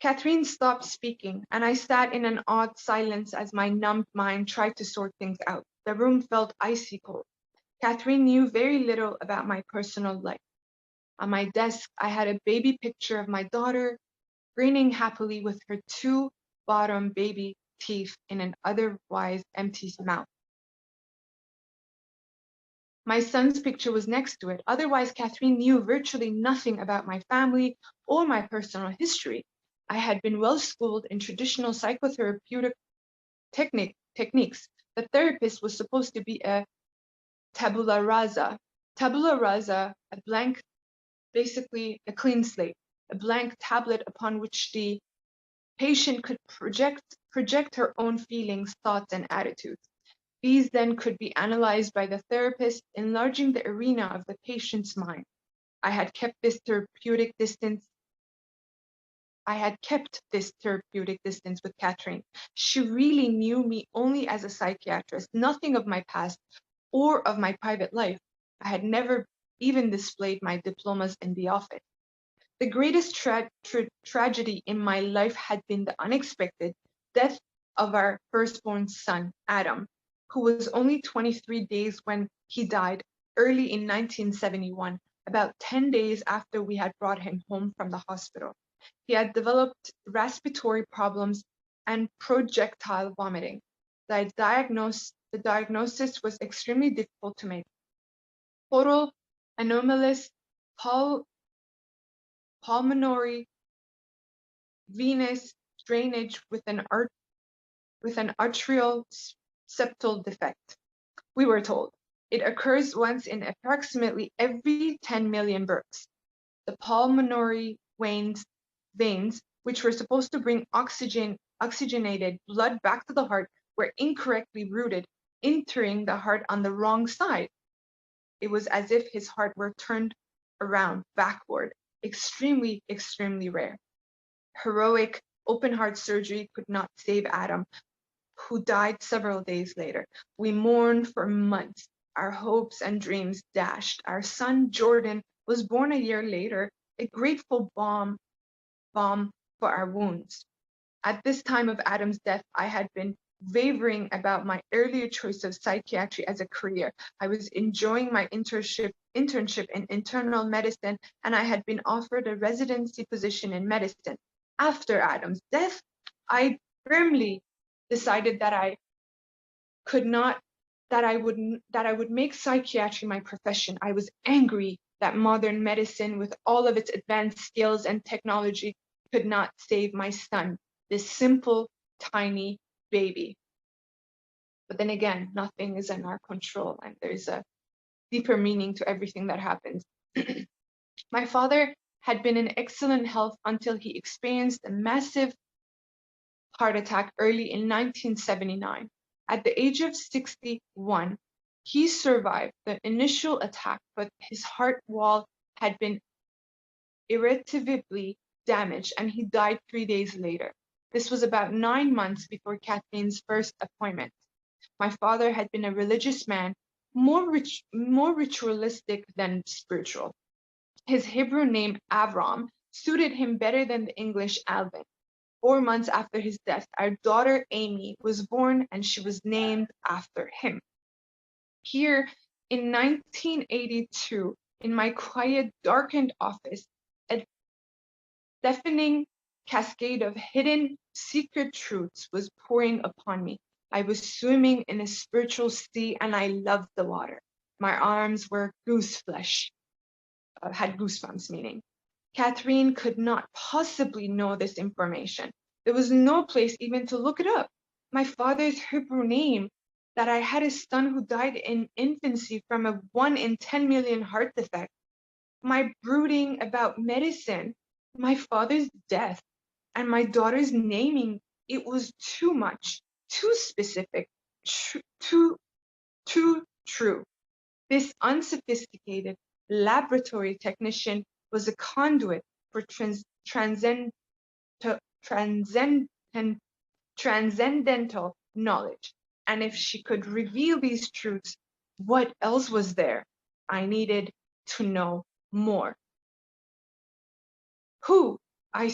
Catherine stopped speaking, and I sat in an odd silence as my numbed mind tried to sort things out. The room felt icy cold. Catherine knew very little about my personal life. On my desk, I had a baby picture of my daughter, grinning happily with her two bottom baby teeth in an otherwise empty mouth. My son's picture was next to it. Otherwise, Catherine knew virtually nothing about my family or my personal history. I had been well schooled in traditional psychotherapeutic techniques. The therapist was supposed to be a tabula rasa. Tabula rasa, a blank, basically a clean slate, a blank tablet upon which the patient could project her own feelings, thoughts, and attitudes. These then could be analyzed by the therapist, enlarging the arena of the patient's mind. I had kept this therapeutic distance with Catherine. She really knew me only as a psychiatrist, nothing of my past or of my private life. I had never even displayed my diplomas in the office. The greatest tragedy in my life had been the unexpected death of our firstborn son, Adam, who was only 23 days when he died early in 1971, about 10 days after we had brought him home from the hospital. He had developed respiratory problems and projectile vomiting. The diagnosis was extremely difficult to make. Total anomalous pulmonary venous drainage with an arterial septal defect. We were told it occurs once in approximately every 10 million births. The pulmonary veins, which were supposed to bring oxygenated blood back to the heart, were incorrectly routed, entering the heart on the wrong side. It was as if his heart were turned around backward, extremely, extremely rare. Heroic Open heart surgery could not save Adam, who died several days later. We mourned for months, our hopes and dreams dashed. Our son Jordan was born a year later, a grateful balm for our wounds. At this time of Adam's death, I had been wavering about my earlier choice of psychiatry as a career. I was enjoying my internship in internal medicine, and I had been offered a residency position in medicine. After Adam's death, I firmly decided that I could not that I would make psychiatry my profession. I was angry that modern medicine, with all of its advanced skills and technology, could not save my son, this simple, tiny baby. But then again, nothing is in our control, and there's a deeper meaning to everything that happens. My father had been in excellent health until he experienced a massive heart attack early in 1979. At the age of 61, he survived the initial attack, but his heart wall had been irretrievably damaged, and he died 3 days later. This was about 9 months before Kathleen's first appointment. My father had been a religious man, more ritualistic than spiritual. His Hebrew name, Avram, suited him better than the English Alvin. 4 months after his death, our daughter Amy was born, and she was named after him. Here in 1982, in my quiet, darkened office, a deafening cascade of hidden, secret truths was pouring upon me. I was swimming in a spiritual sea, and I loved the water. My arms were goose flesh, had goosebumps, meaning. Catherine could not possibly know this information. There was no place even to look it up. My father's Hebrew name, that I had a son who died in infancy from a 1 in 10 million heart defect, my brooding about medicine, my father's death, and my daughter's naming, it was too much, too specific, too true. This unsophisticated laboratory technician was a conduit for transcendental knowledge. And if she could reveal these truths, what else was there? I needed to know more. Who? I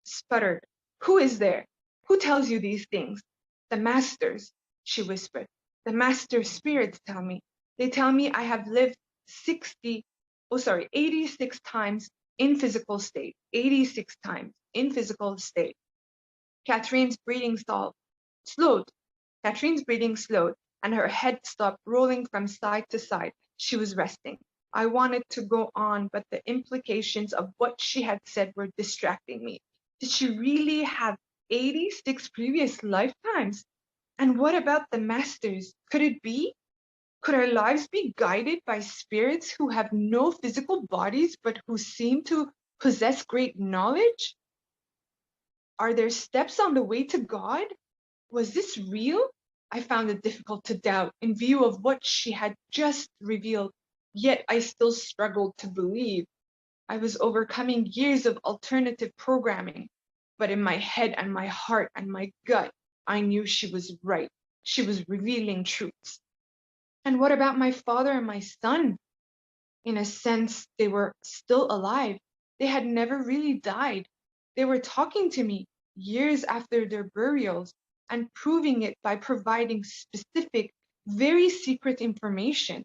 sputtered. Who is there? Who tells you these things? The masters, she whispered. The master spirits tell me. They tell me I have lived 86 times in physical state. 86 times in physical state. Catherine's breathing slowed. Catherine's breathing slowed, and her head stopped rolling from side to side. She was resting. I wanted to go on, but the implications of what she had said were distracting me. Did she really have 86 previous lifetimes? And what about the masters? Could it be? Could our lives be guided by spirits who have no physical bodies but who seem to possess great knowledge? Are there steps on the way to God? Was this real? I found it difficult to doubt in view of what she had just revealed, yet I still struggled to believe. I was overcoming years of alternative programming, but in my head and my heart and my gut, I knew she was right. She was revealing truths. And what about my father and my son? In a sense, they were still alive. They had never really died. They were talking to me years after their burials and proving it by providing specific, very secret information.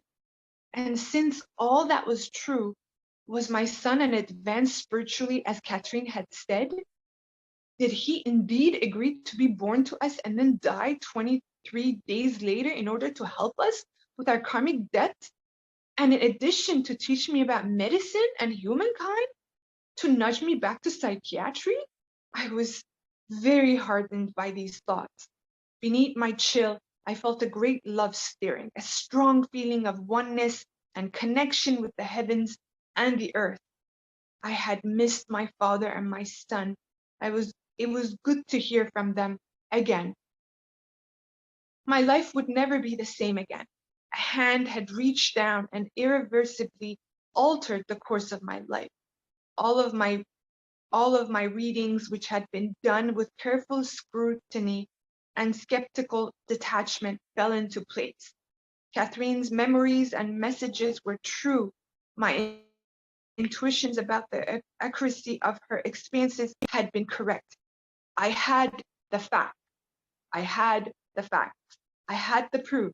And since all that was true, was my son an advanced spiritually, as Catherine had said? Did he indeed agree to be born to us and then die 23 days later in order to help us with our karmic debt? And in addition, to teach me about medicine and humankind, to nudge me back to psychiatry? I was very hardened by these thoughts. Beneath my chill, I felt a great love stirring, a strong feeling of oneness and connection with the heavens and the earth. I had missed my father and my son. It was good to hear from them again. My life would never be the same again. A hand had reached down and irreversibly altered the course of my life. All of all of my readings, which had been done with careful scrutiny and skeptical detachment, fell into place. Catherine's memories and messages were true. My intuitions about the accuracy of her experiences had been correct. I had the fact. I had the facts. I had the proof.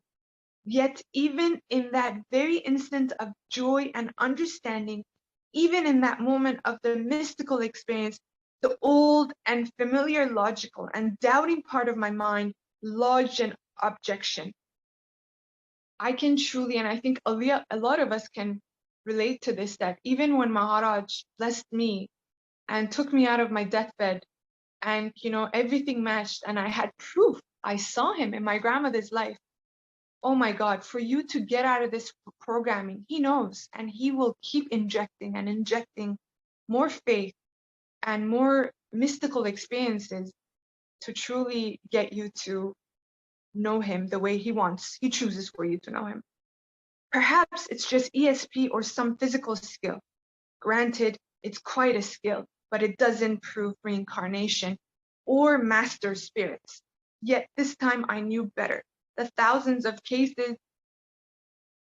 Yet, even in that very instant of joy and understanding, even in that moment of the mystical experience, the old and familiar logical and doubting part of my mind lodged an objection. I can truly, and I think a lot of us can relate to this, that even when Maharaj blessed me and took me out of my deathbed, and everything matched, and I had proof, I saw him in my grandmother's life. Oh my God, for you to get out of this programming, he knows, and he will keep injecting and injecting more faith and more mystical experiences to truly get you to know him the way he wants. He chooses for you to know him. Perhaps it's just ESP or some physical skill. Granted, it's quite a skill, but it doesn't prove reincarnation or master spirits. Yet this time I knew better. The thousands of cases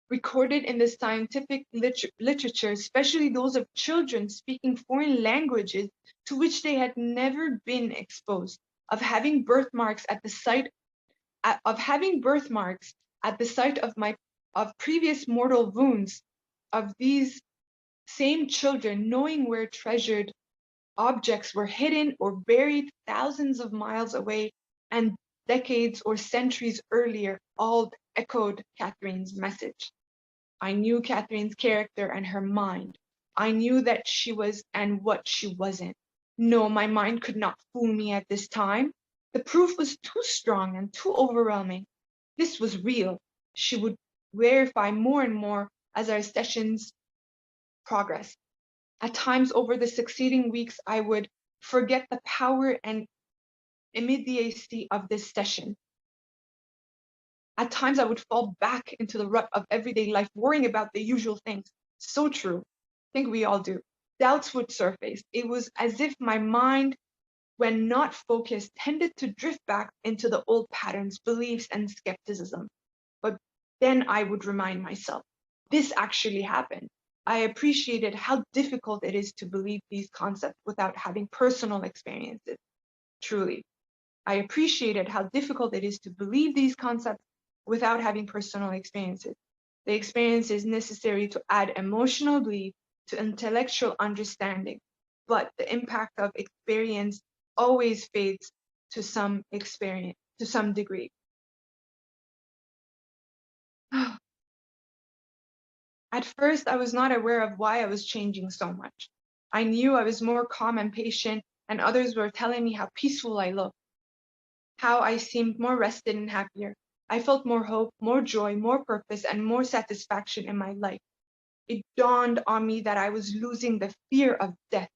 recorded in the scientific literature, especially those of children speaking foreign languages to which they had never been exposed, of having birthmarks at the site of previous mortal wounds, of these same children knowing where treasured objects were hidden or buried thousands of miles away, and decades or centuries earlier, all echoed Catherine's message. I knew Catherine's character and her mind. I knew that she was and what she wasn't. No, my mind could not fool me at this time. The proof was too strong and too overwhelming. This was real. She would verify more and more as our sessions progressed. At times over the succeeding weeks, I would forget the power and immediacy of this session. At times I would fall back into the rut of everyday life, worrying about the usual things. So true. I think we all do. Doubts would surface. It was as if my mind, when not focused, tended to drift back into the old patterns, beliefs, and skepticism. But then I would remind myself, this actually happened. I appreciated how difficult it is to believe these concepts without having personal experiences. Truly, I appreciated how difficult it is to believe these concepts without having personal experiences. The experiences necessary to add emotional belief to intellectual understanding, but the impact of experience always fades to some degree. At first, I was not aware of why I was changing so much. I knew I was more calm and patient, and others were telling me how peaceful I looked, how I seemed more rested and happier. I felt more hope, more joy, more purpose, and more satisfaction in my life. It dawned on me that I was losing the fear of death.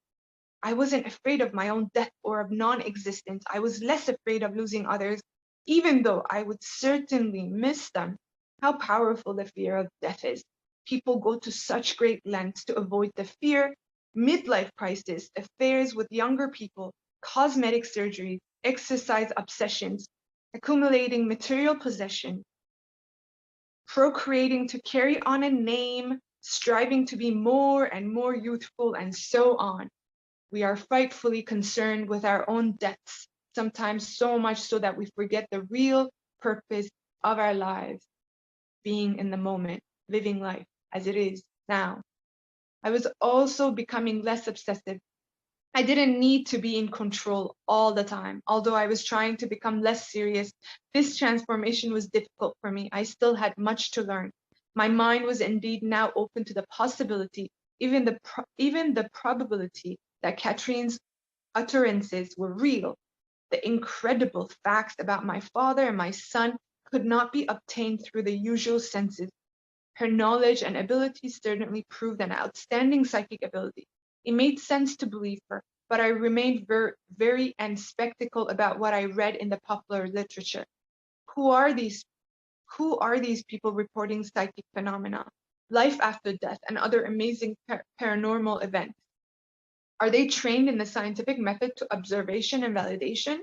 I wasn't afraid of my own death or of non-existence. I was less afraid of losing others, even though I would certainly miss them. How powerful the fear of death is. People go to such great lengths to avoid the fear. Midlife crisis, affairs with younger people, cosmetic surgery, exercise obsessions, accumulating material possession, procreating to carry on a name, striving to be more and more youthful, and so on. We are frightfully concerned with our own deaths, sometimes so much so that we forget the real purpose of our lives, being in the moment, living life as it is now. I was also becoming less obsessive. I didn't need to be in control all the time. Although I was trying to become less serious, this transformation was difficult for me. I still had much to learn. My mind was indeed now open to the possibility, even the probability, that Catherine's utterances were real. The incredible facts about my father and my son could not be obtained through the usual senses. Her knowledge and abilities certainly proved an outstanding psychic ability. It made sense to believe her, but I remained very skeptical about what I read in the popular literature. Who are these people reporting psychic phenomena, life after death, and other amazing paranormal events? Are they trained in the scientific method to observation and validation?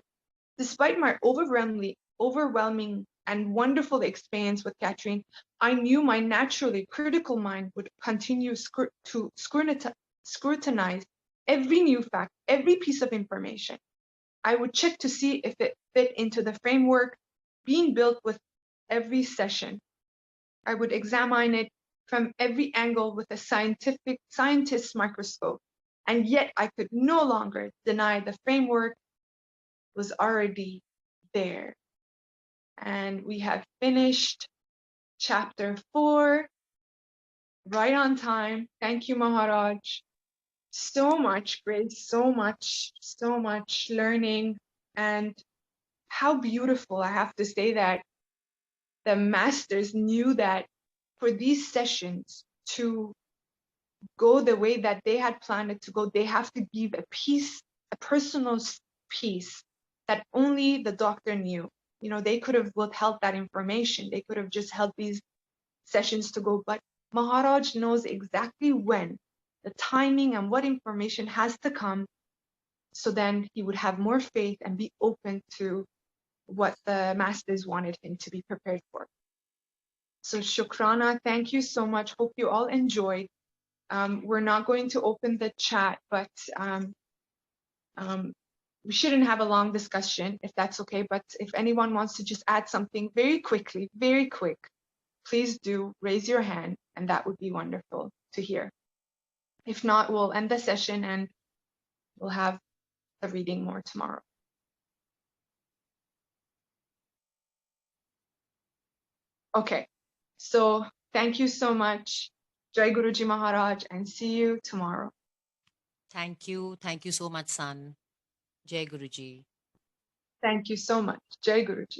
Despite my overwhelming and wonderful experience with Catherine, I knew my naturally critical mind would continue to scrutinize every new fact, every piece of information. I would check to see if it fit into the framework being built with every session. I would examine it from every angle with a scientist's microscope. And yet I could no longer deny the framework was already there. And we have finished chapter 4 right on time. Thank you, Maharaj. So much grace, so much learning. And how beautiful, I have to say, that the masters knew that for these sessions to go the way that they had planned it to go, they have to give a piece, a personal piece that only the doctor knew. You know, they could have withheld that information. They could have just held these sessions to go, but Maharaj knows exactly when, the timing and what information has to come, so then he would have more faith and be open to what the masters wanted him to be prepared for. So Shukrana, thank you so much. Hope you all enjoyed. We're not going to open the chat, but we shouldn't have a long discussion if that's okay. But if anyone wants to just add something very quickly, very quick, please do raise your hand, and that would be wonderful to hear. If not, we'll end the session and we'll have the reading more tomorrow. Okay, so thank you so much, Jai Guruji Maharaj, and see you tomorrow. Thank you. Thank you so much, son. Jai Guruji. Thank you so much, Jai Guruji.